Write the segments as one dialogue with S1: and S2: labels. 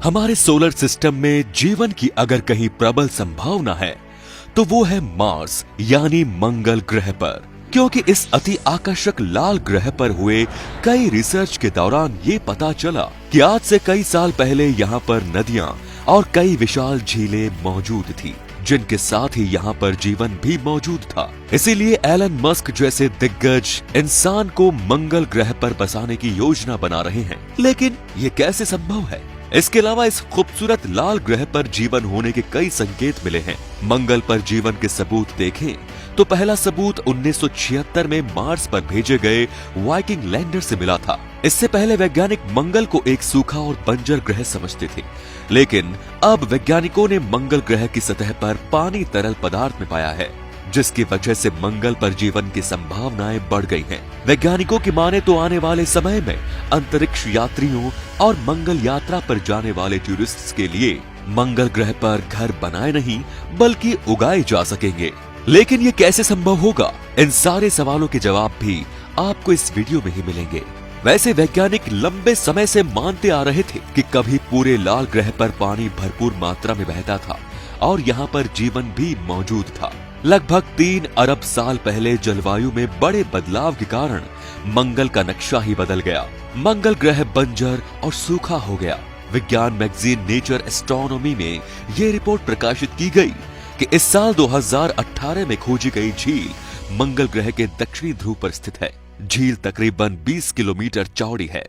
S1: हमारे solar system में जीवन की अगर कहीं प्रबल संभावना है तो वो है मार्स यानी मंगल ग्रह पर, क्योंकि इस अति आकर्षक लाल ग्रह पर हुए कई रिसर्च के दौरान ये पता चला कि आज से कई साल पहले यहाँ पर नदियां और कई विशाल झीलें मौजूद थी, जिनके साथ ही यहाँ पर जीवन भी मौजूद था। इसीलिए एलन मस्क जैसे दिग्गज इंसान को मंगल ग्रह पर बसाने की योजना बना रहे हैं। लेकिन ये कैसे संभव है? इसके अलावा इस खूबसूरत लाल ग्रह पर जीवन होने के कई संकेत मिले हैं। मंगल पर जीवन के सबूत देखें तो पहला सबूत 1976 में मार्स पर भेजे गए वाइकिंग लैंडर से मिला था। इससे पहले वैज्ञानिक मंगल को एक सूखा और बंजर ग्रह समझते थे, लेकिन अब वैज्ञानिकों ने मंगल ग्रह की सतह पर पानी तरल पदार्थ में पाया है, जिसकी वजह से मंगल पर जीवन की संभावनाएं बढ़ गई हैं। वैज्ञानिकों की माने तो आने वाले समय में अंतरिक्ष यात्रियों और मंगल यात्रा पर जाने वाले टूरिस्ट्स के लिए मंगल ग्रह पर घर बनाए नहीं बल्कि उगाए जा सकेंगे। लेकिन ये कैसे संभव होगा? इन सारे सवालों के जवाब भी आपको इस वीडियो में ही मिलेंगे। वैसे वैज्ञानिक लंबे समय से मानते आ रहे थे कि कभी पूरे लाल ग्रह पर पानी भरपूर मात्रा में बहता था और यहाँ पर जीवन भी मौजूद था। लगभग 3 अरब साल पहले जलवायु में बड़े बदलाव के कारण मंगल का नक्शा ही बदल गया। मंगल ग्रह बंजर और सूखा हो गया। विज्ञान मैगजीन नेचर एस्ट्रोनॉमी में ये रिपोर्ट प्रकाशित की गई कि इस साल 2018 में खोजी गई झील मंगल ग्रह के दक्षिणी ध्रुव पर स्थित है। झील तकरीबन 20 किलोमीटर चौड़ी है।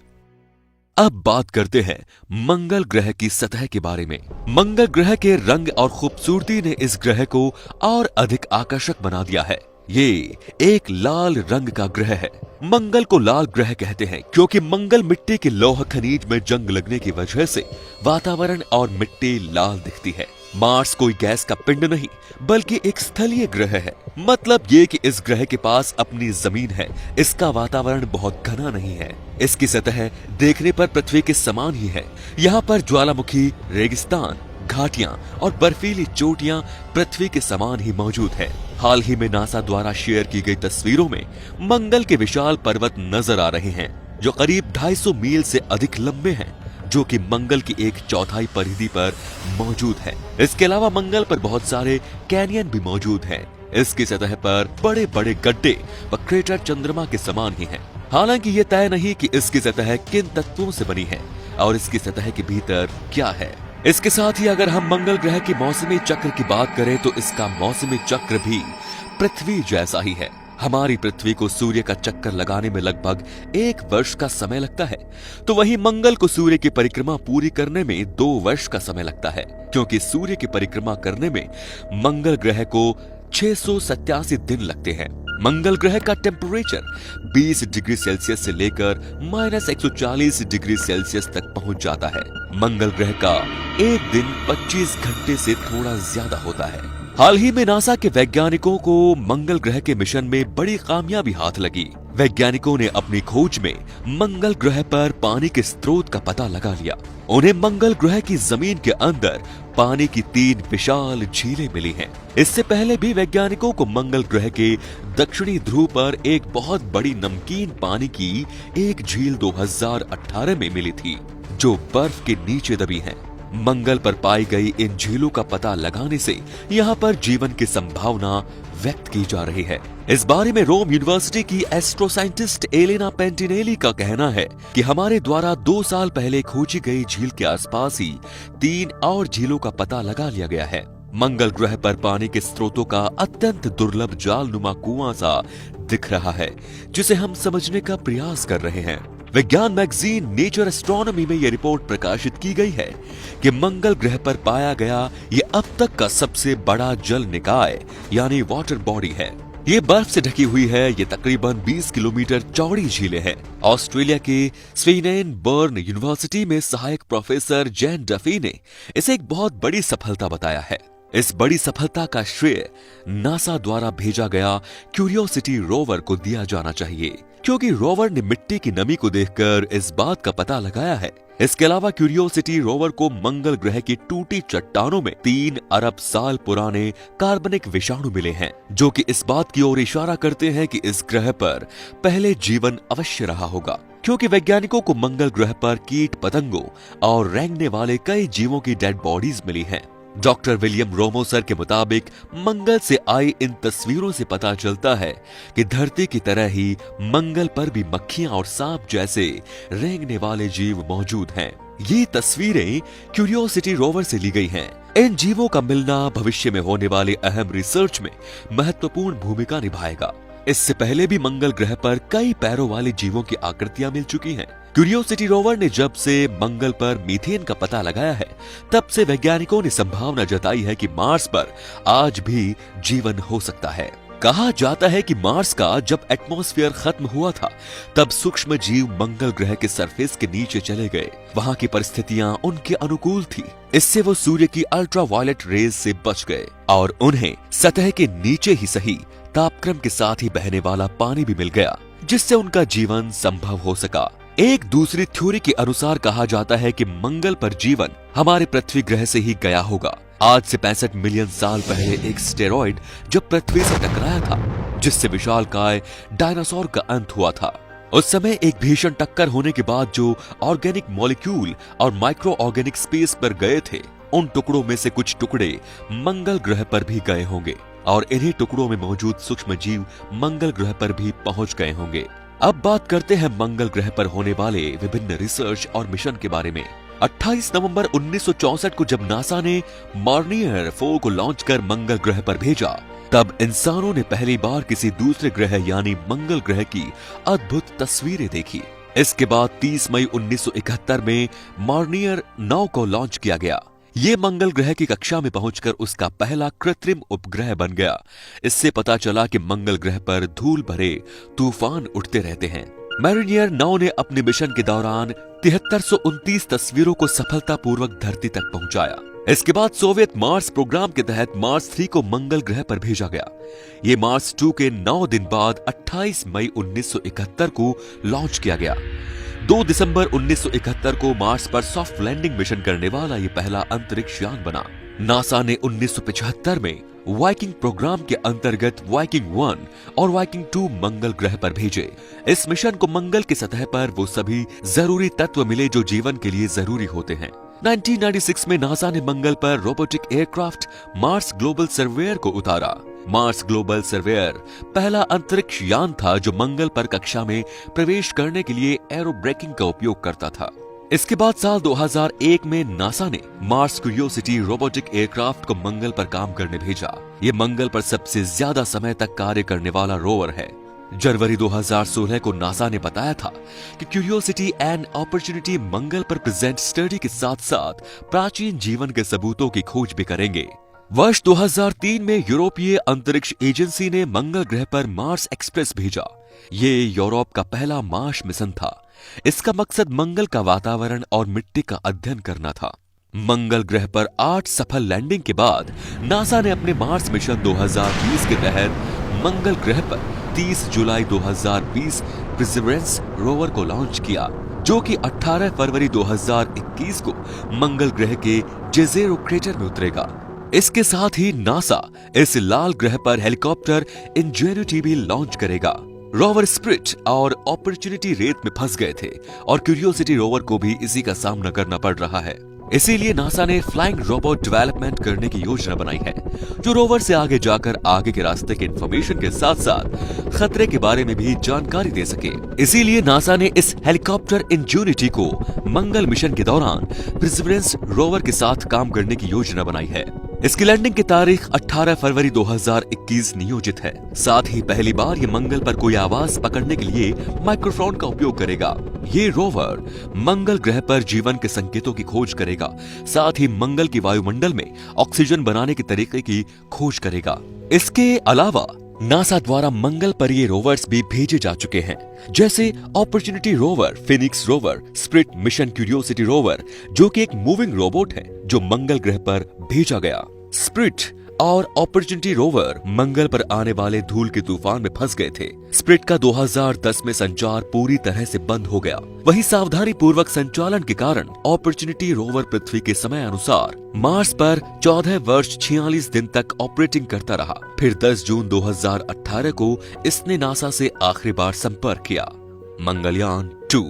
S1: अब बात करते हैं मंगल ग्रह की सतह के बारे में। मंगल ग्रह के रंग और खूबसूरती ने इस ग्रह को और अधिक आकर्षक बना दिया है। ये एक लाल रंग का ग्रह है। मंगल को लाल ग्रह कहते हैं क्योंकि मंगल मिट्टी के लौह खनिज में जंग लगने की वजह से वातावरण और मिट्टी लाल दिखती है। मार्स कोई गैस का पिंड नहीं बल्कि एक स्थलीय ग्रह है। मतलब ये कि इस ग्रह के पास अपनी जमीन है। इसका वातावरण बहुत घना नहीं है। इसकी सतह देखने पर पृथ्वी के समान ही है। यहाँ पर ज्वालामुखी, रेगिस्तान, घाटियां और बर्फीली चोटियां पृथ्वी के समान ही मौजूद है। हाल ही में नासा द्वारा शेयर की गई तस्वीरों में मंगल के विशाल पर्वत नजर आ रहे हैं, जो करीब 250 मील से अधिक लंबे हैं, जो कि मंगल की 1/4 परिधि पर मौजूद है। इसके अलावा मंगल पर बहुत सारे कैनियन भी मौजूद हैं। इसकी सतह पर बड़े बड़े गड्ढे व क्रेटर चंद्रमा के समान ही हैं। हालांकि ये तय नहीं कि इसकी सतह किन तत्वों से बनी है और इसकी सतह के भीतर क्या है। इसके साथ ही अगर हम मंगल ग्रह के मौसमी चक्र की बात करें तो इसका मौसमी चक्र भी पृथ्वी जैसा ही है। हमारी पृथ्वी को सूर्य का चक्कर लगाने में लगभग 1 वर्ष का समय लगता है, तो वहीं मंगल को सूर्य की परिक्रमा पूरी करने में 2 वर्ष का समय लगता है, क्योंकि सूर्य की परिक्रमा करने में मंगल ग्रह को 687 दिन लगते हैं। मंगल ग्रह का टेम्परेचर 20 डिग्री सेल्सियस से लेकर -140 डिग्री सेल्सियस तक पहुंच जाता है। मंगल ग्रह का एक दिन 25 घंटे से थोड़ा ज्यादा होता है। हाल ही में नासा के वैज्ञानिकों को मंगल ग्रह के मिशन में बड़ी कामयाबी हाथ लगी। वैज्ञानिकों ने अपनी खोज में मंगल ग्रह पर पानी के स्रोत का पता लगा लिया। उन्हें मंगल ग्रह की जमीन के अंदर पानी की 3 विशाल झीलें मिली हैं। इससे पहले भी वैज्ञानिकों को मंगल ग्रह के दक्षिणी ध्रुव पर एक बहुत बड़ी नमकीन पानी की एक झील 2018 में मिली थी, जो बर्फ के नीचे दबी है। मंगल पर पाई गई इन झीलों का पता लगाने से यहाँ पर जीवन की संभावना व्यक्त की जा रही है। इस बारे में रोम यूनिवर्सिटी की एस्ट्रो साइंटिस्ट एलेना पेंटिनेली का कहना है कि हमारे द्वारा 2 साल पहले खोजी गई झील के आसपास ही 3 और झीलों का पता लगा लिया गया है। मंगल ग्रह पर पानी के स्रोतों का अत्यंत दुर्लभ जालनुमा कुआं सा दिख रहा है, जिसे हम समझने का प्रयास कर रहे हैं। विज्ञान मैगजीन नेचर एस्ट्रोनॉमी में यह रिपोर्ट प्रकाशित की गई है कि मंगल ग्रह पर पाया गया ये अब तक का सबसे बड़ा जल निकाय यानी वाटर बॉडी है। ये बर्फ से ढकी हुई है। ये तकरीबन 20 किलोमीटर चौड़ी झीलें हैं। ऑस्ट्रेलिया के स्वेनेनबर्न यूनिवर्सिटी में सहायक प्रोफेसर जैन डफी ने इसे एक बहुत बड़ी सफलता बताया है। इस बड़ी सफलता का श्रेय नासा द्वारा भेजा गया क्यूरियोसिटी रोवर को दिया जाना चाहिए, क्योंकि रोवर ने मिट्टी की नमी को देखकर इस बात का पता लगाया है इसके अलावा क्यूरियोसिटी रोवर को मंगल ग्रह की टूटी चट्टानों में 3 अरब साल पुराने कार्बनिक विषाणु मिले हैं, जो कि इस बात की ओर इशारा करते हैं कि इस ग्रह पर पहले जीवन अवश्य रहा होगा, क्योंकि वैज्ञानिकों को मंगल ग्रह पर कीट पतंगों और रेंगने वाले कई जीवों की डेड बॉडीज मिली हैं। डॉक्टर विलियम रोमोसर के मुताबिक मंगल से आई इन तस्वीरों से पता चलता है कि धरती की तरह ही मंगल पर भी मक्खियां और सांप जैसे रेंगने वाले जीव मौजूद हैं। ये तस्वीरें क्यूरियोसिटी रोवर से ली गई हैं। इन जीवों का मिलना भविष्य में होने वाले अहम रिसर्च में महत्वपूर्ण भूमिका निभाएगा। इससे पहले भी मंगल ग्रह पर कई पैरों वाले जीवों की आकृतियां मिल चुकी हैं। क्यूरियोसिटी रोवर ने जब से मंगल पर मीथेन का पता लगाया है, तब से वैज्ञानिकों ने संभावना जताई है कि मार्स पर आज भी जीवन हो सकता है। कहा जाता है कि मार्स का जब एटमॉस्फेयर खत्म हुआ था, तब सूक्ष्म जीव मंगल ग्रह के सरफेस के नीचे चले गए। वहां की परिस्थितियां उनके अनुकूल थी, इससे वो सूर्य की अल्ट्रावायलेट रेज से बच गए और उन्हें सतह के नीचे ही सही तापक्रम के साथ ही बहने वाला पानी भी मिल गया, जिससे उनका जीवन संभव हो सका। एक दूसरी थ्योरी के अनुसार कहा जाता है कि मंगल पर जीवन हमारे पृथ्वी ग्रह से ही गया होगा। आज से 65 मिलियन साल पहले एक स्टेरॉइड जब पृथ्वी से टकराया था, जिससे विशालकाय डायनासोर का अंत हुआ था। उस समय एक भीषण टक्कर होने के बाद जो ऑर्गेनिक मॉलिक्यूल और माइक्रो ऑर्गेनिक स्पेस पर गए थे, उन टुकड़ों में से कुछ टुकड़े मंगल ग्रह पर भी गए होंगे और इन्हीं टुकड़ों में मौजूद सूक्ष्म जीव मंगल ग्रह पर भी पहुंच गए होंगे। अब बात करते हैं मंगल ग्रह पर होने वाले विभिन्न रिसर्च और मिशन के बारे में। 28 नवंबर 1964 को जब नासा ने मार्नियर 4 को लॉन्च कर मंगल ग्रह पर भेजा, तब इंसानों ने पहली बार किसी दूसरे ग्रह यानी मंगल ग्रह की अद्भुत तस्वीरें देखी। इसके बाद 30 मई 1971 में मार्नियर 9 को लॉन्च किया गया। ये मंगल ग्रह की कक्षा में पहुंचकर उसका पहला कृत्रिम उपग्रह बन गया। इससे पता चला कि मंगल ग्रह पर धूल भरे तूफान उठते रहते हैं। मार्नियर 9 ने अपने मिशन के दौरान 7329 तस्वीरों को सफलतापूर्वक धरती तक पहुंचाया। इसके बाद सोवियत मार्स प्रोग्राम के तहत मार्स 3 को मंगल ग्रह पर भेजा गया। ये मार्स 2 के 9 दिन बाद 28 मई 1971 को लॉन्च किया गया। 2 दिसंबर 1971 को मार्स पर सॉफ्ट लैंडिंग मिशन करने वाला ये पहला अंतरिक्ष यान बना। नासा ने 1975 में वाइकिंग प्रोग्राम के अंतर्गत वाइकिंग 1 और वाइकिंग 2 मंगल ग्रह पर भेजे। इस मिशन को मंगल की सतह पर वो सभी जरूरी तत्व मिले जो जीवन के लिए जरूरी होते हैं। 1996 में नासा ने मंगल पर robotic aircraft Mars global surveyor को उतारा। मार्स ग्लोबल सर्वेयर पहला अंतरिक्ष यान था जो मंगल पर कक्षा में प्रवेश करने के लिए एरो ब्रेकिंग का उपयोग करता था। इसके बाद साल 2001 में नासा ने मार्स क्यूरियोसिटी रोबोटिक एयरक्राफ्ट को मंगल पर काम करने भेजा। ये मंगल पर सबसे ज्यादा समय तक कार्य करने वाला रोवर है। जनवरी 2016 को नासा ने बताया था कि क्यूरियोसिटी एंड अपॉर्चुनिटी मंगल पर प्रेजेंट स्टडी के साथ साथ प्राचीन जीवन के सबूतों की खोज भी करेंगे। वर्ष 2003 में यूरोपीय अंतरिक्ष एजेंसी ने मंगल ग्रह पर मार्स एक्सप्रेस भेजा। ये यूरोप का पहला मार्स मिशन था। इसका मकसद मंगल का वातावरण और मिट्टी का अध्ययन करना था। मंगल ग्रह पर 8 सफल लैंडिंग के बाद नासा ने अपने मार्स मिशन 2020 के तहत मंगल ग्रह पर 30 जुलाई 2020 परसिवरेंस रोवर को लॉन्च किया, जो कि 18 फरवरी 2021 को मंगल ग्रह के जेज़ेरो क्रेटर में उतरेगा। इसके साथ ही नासा इस लाल ग्रह पर हेलीकॉप्टर इंजेन्युटी भी लॉन्च करेगा। रोवर स्पिरिट और अपॉर्चुनिटी रेत में फंस गए थे और क्यूरियोसिटी रोवर को भी इसी का सामना करना पड़ रहा है। इसीलिए नासा ने फ्लाइंग रोबोट डेवलपमेंट करने की योजना बनाई है, जो रोवर से आगे जाकर आगे के रास्ते के इंफॉर्मेशन के साथ साथ खतरे के बारे में भी जानकारी दे सके। इसीलिए नासा ने इस हेलीकॉप्टर इंजेन्युटी को मंगल मिशन के दौरान परसिवरेंस रोवर के साथ काम करने की योजना बनाई है। इसकी लैंडिंग की तारीख 18 फरवरी 2021 नियोजित है। साथ ही पहली बार ये मंगल पर कोई आवाज पकड़ने के लिए माइक्रोफोन का उपयोग करेगा। ये रोवर मंगल ग्रह पर जीवन के संकेतों की खोज करेगा, साथ ही मंगल की वायुमंडल में ऑक्सीजन बनाने के तरीके की खोज करेगा। इसके अलावा नासा द्वारा मंगल पर ये रोवर्स भी भेजे जा चुके हैं, जैसे opportunity rover, Phoenix rover, spirit mission curiosity rover, जो कि एक मूविंग रोबोट है जो मंगल ग्रह पर भेजा गया। स्पिरिट और अपॉर्चुनिटी रोवर मंगल पर आने वाले धूल के तूफान में फंस गए थे। स्प्रिट का 2010 में संचार पूरी तरह से बंद हो गया। वहीं सावधानी पूर्वक संचालन के कारण अपॉर्चुनिटी रोवर पृथ्वी के समय अनुसार मार्स पर 14 वर्ष 46 दिन तक ऑपरेटिंग करता रहा। फिर 10 जून 2018 को इसने नासा से आखिरी बार संपर्क किया। मंगलयान 2।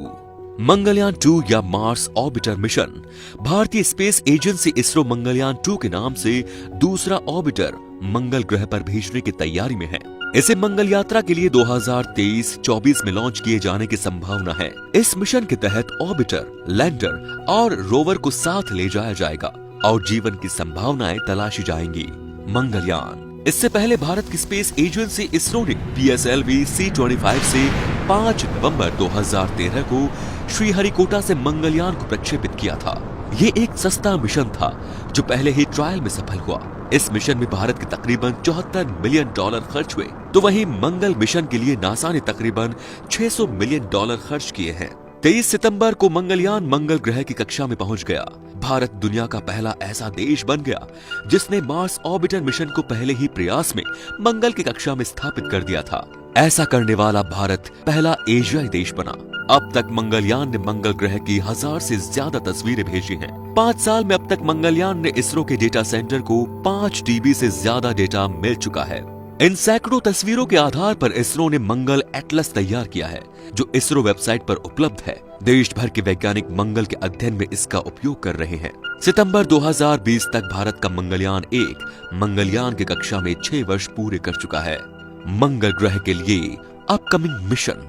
S1: मंगलयान 2 या मार्स ऑर्बिटर मिशन भारतीय स्पेस एजेंसी इसरो मंगलयान 2 के नाम से दूसरा ऑर्बिटर मंगल ग्रह पर भेजने की तैयारी में है। इसे मंगल यात्रा के लिए 2023-24 में लॉन्च किए जाने की संभावना है। इस मिशन के तहत ऑर्बिटर, लैंडर और रोवर को साथ ले जाया जाएगा और जीवन की संभावनाएं तलाशी जाएंगी। मंगलयान। इससे पहले भारत की स्पेस एजेंसी इसरो ने PSLV C-25 से 5 नवंबर 2013 को श्रीहरिकोटा से मंगलयान को प्रक्षेपित किया था। ये एक सस्ता मिशन था जो पहले ही ट्रायल में सफल हुआ। इस मिशन में भारत के तकरीबन $74 मिलियन खर्च हुए, तो वहीं मंगल मिशन के लिए नासा ने तकरीबन $600 मिलियन खर्च किए हैं। 23 सितंबर को मंगलयान मंगल ग्रह की कक्षा में पहुंच गया। भारत दुनिया का पहला ऐसा देश बन गया जिसने मार्स ऑर्बिटर मिशन को पहले ही प्रयास में मंगल की कक्षा में स्थापित कर दिया था। ऐसा करने वाला भारत पहला एशियाई देश बना। अब तक मंगलयान ने मंगल ग्रह की 1000 से ज्यादा तस्वीरें भेजी हैं। 5 साल में अब तक मंगलयान ने इसरो के डेटा सेंटर को 5 TB से ज्यादा डेटा मिल चुका है। इन सैकड़ों तस्वीरों के आधार पर इसरो ने मंगल एटलस तैयार किया है, जो इसरो वेबसाइट पर उपलब्ध है। देश भर के वैज्ञानिक मंगल के अध्ययन में इसका उपयोग कर रहे हैं। सितंबर 2020 तक भारत का मंगलयान 1 मंगलयान की कक्षा में 6 वर्ष पूरे कर चुका है। मंगल ग्रह के लिए अपकमिंग मिशन।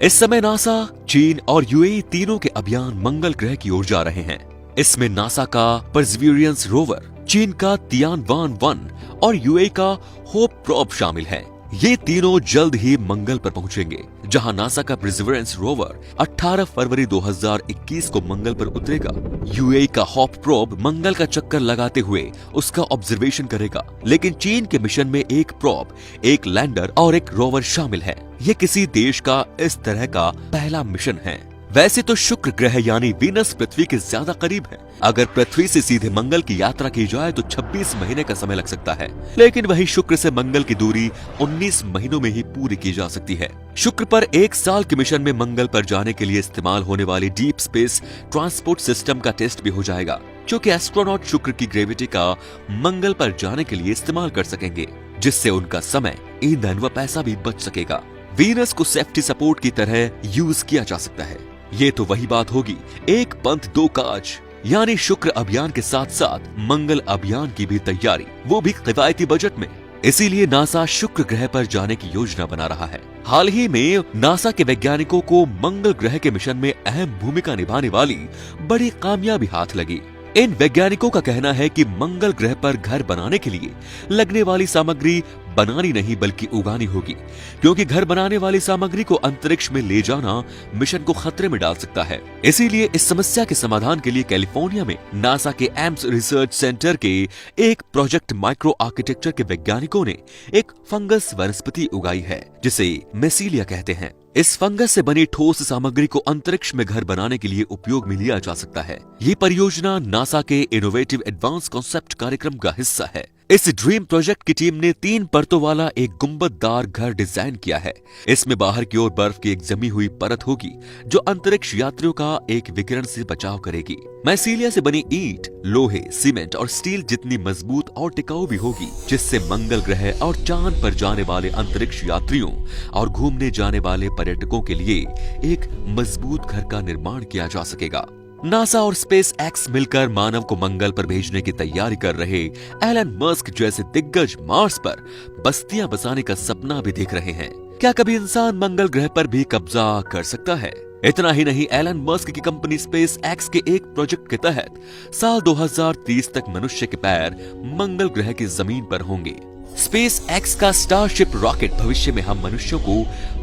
S1: इस समय नासा, चीन और UAE तीनों के अभियान मंगल ग्रह की ओर जा रहे हैं। इसमें नासा का परसिवियरेंस रोवर, चीन का तियानवान-1 और UAE का होप प्रोब शामिल है। ये तीनों जल्द ही मंगल पर पहुंचेंगे, जहां नासा का परसिवियरेंस रोवर 18 फरवरी 2021 को मंगल पर उतरेगा। UAE का होप प्रोब मंगल का चक्कर लगाते हुए उसका ऑब्जर्वेशन करेगा, लेकिन चीन के मिशन में एक प्रोब, एक लैंडर और एक रोवर शामिल है। ये किसी देश का इस तरह का पहला मिशन है। वैसे तो शुक्र ग्रह यानी वीनस पृथ्वी के ज्यादा करीब है। अगर पृथ्वी से सीधे मंगल की यात्रा की जाए तो 26 महीने का समय लग सकता है, लेकिन वही शुक्र से मंगल की दूरी 19 महीनों में ही पूरी की जा सकती है। शुक्र पर 1 साल के मिशन में मंगल पर जाने के लिए इस्तेमाल होने वाली डीप स्पेस ट्रांसपोर्ट सिस्टम का टेस्ट भी हो जाएगा, क्योंकि एस्ट्रोनॉट शुक्र की ग्रेविटी का मंगल पर जाने के लिए इस्तेमाल कर सकेंगे, जिससे उनका समय, ईंधन व पैसा भी बच सकेगा। वीनस को सेफ्टी सपोर्ट की तरह यूज किया जा सकता है। ये तो वही बात होगी, एक पंथ दो काज, यानी शुक्र अभियान के साथ साथ मंगल अभियान की भी तैयारी, वो भी किफायती बजट में। इसीलिए नासा शुक्र ग्रह पर जाने की योजना बना रहा है। हाल ही में नासा के वैज्ञानिकों को मंगल ग्रह के मिशन में अहम भूमिका निभाने वाली बड़ी कामयाबी हाथ लगी। इन वैज्ञानिकों का कहना है कि मंगल ग्रह पर घर बनाने के लिए लगने वाली सामग्री बनानी नहीं बल्कि उगानी होगी, क्योंकि घर बनाने वाली सामग्री को अंतरिक्ष में ले जाना मिशन को खतरे में डाल सकता है। इसीलिए इस समस्या के समाधान के लिए कैलिफोर्निया में नासा के एम्स रिसर्च सेंटर के एक प्रोजेक्ट माइक्रो आर्किटेक्चर के वैज्ञानिकों ने एक फंगस वनस्पति उगाई है, जिसे मेसीलिया कहते हैं। इस फंगस से बनी ठोस सामग्री को अंतरिक्ष में घर बनाने के लिए उपयोग में लिया जा सकता है। ये परियोजना नासा के इनोवेटिव एडवांस कॉन्सेप्ट कार्यक्रम का हिस्सा है। इस ड्रीम प्रोजेक्ट की टीम ने 3 परतों वाला एक गुंबददार घर डिजाइन किया है। इसमें बाहर की ओर बर्फ की एक जमी हुई परत होगी, जो अंतरिक्ष यात्रियों का एक विकिरण से बचाव करेगी। मैसीलिया से बनी ईंट, लोहे, सीमेंट और स्टील जितनी मजबूत और टिकाऊ भी होगी, जिससे मंगल ग्रह और चांद पर जाने वाले अंतरिक्ष यात्रियों और घूमने जाने वाले पर्यटकों के लिए एक मजबूत घर का निर्माण किया जा सकेगा। नासा और स्पेस एक्स मिलकर मानव को मंगल पर भेजने की तैयारी कर रहे एलन मस्क जैसे दिग्गज मार्स पर बस्तियां बसाने का सपना भी देख रहे हैं। क्या कभी इंसान मंगल ग्रह पर भी कब्जा कर सकता है? इतना ही नहीं, एलन मस्क की कंपनी स्पेस एक्स के एक प्रोजेक्ट के तहत साल 2030 तक मनुष्य के पैर मंगल ग्रह की जमीन पर होंगे। स्पेस एक्स का स्टारशिप रॉकेट भविष्य में हम मनुष्यों को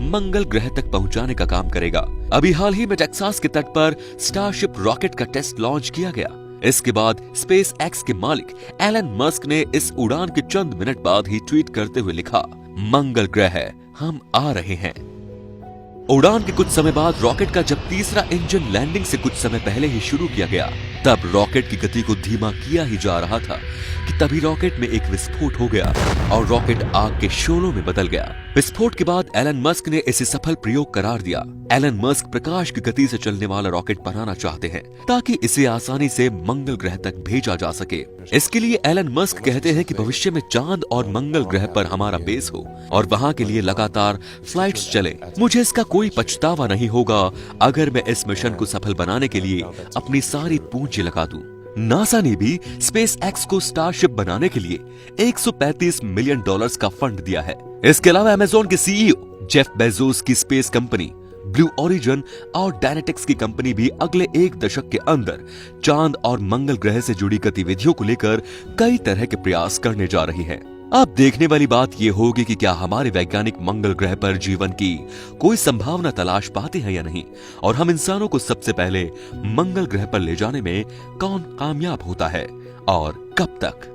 S1: मंगल ग्रह तक पहुंचाने का काम करेगा। अभी हाल ही में टेक्सास के तट पर स्टारशिप रॉकेट का टेस्ट लॉन्च किया गया। इसके बाद स्पेस एक्स के मालिक एलन मस्क ने इस उड़ान के चंद मिनट बाद ही ट्वीट करते हुए लिखा, मंगल ग्रह हम आ रहे हैं। उड़ान के कुछ समय बाद रॉकेट का जब तीसरा इंजन लैंडिंग से कुछ समय पहले ही शुरू किया गया, तब रॉकेट की गति को धीमा किया ही जा रहा था कि तभी रॉकेट में एक विस्फोट हो गया और रॉकेट आग के शोलों में बदल गया। विस्फोट के बाद एलन मस्क ने इसे सफल प्रयोग करार दिया। एलन मस्क प्रकाश की गति से चलने वाला रॉकेट बनाना चाहते हैं ताकि इसे आसानी से मंगल ग्रह तक भेजा जा सके। इसके लिए एलन मस्क कहते हैं कि भविष्य में चांद और मंगल ग्रह पर हमारा बेस हो और वहां के लिए लगातार फ्लाइट्स चले। मुझे इसका कोई पछतावा नहीं होगा अगर मैं इस मिशन को सफल बनाने के लिए अपनी सारी पूंजी लगा दूं। नासा ने भी स्पेस एक्स को स्टारशिप बनाने के लिए $135 मिलियन का फंड दिया है। इसके अलावा अमेज़न के सीईओ जेफ बेजोस की स्पेस कंपनी ब्लू ओरिजिन और डायनेटिक्स की कंपनी भी अगले 1 दशक के अंदर चांद और मंगल ग्रह से जुड़ी गतिविधियों को लेकर कई तरह के प्रयास करने जा रही है। अब देखने वाली बात यह होगी कि क्या हमारे वैज्ञानिक मंगल ग्रह पर जीवन की कोई संभावना तलाश पाते हैं या नहीं, और हम इंसानों को सबसे पहले मंगल ग्रह पर ले जाने में कौन कामयाब होता है और कब तक।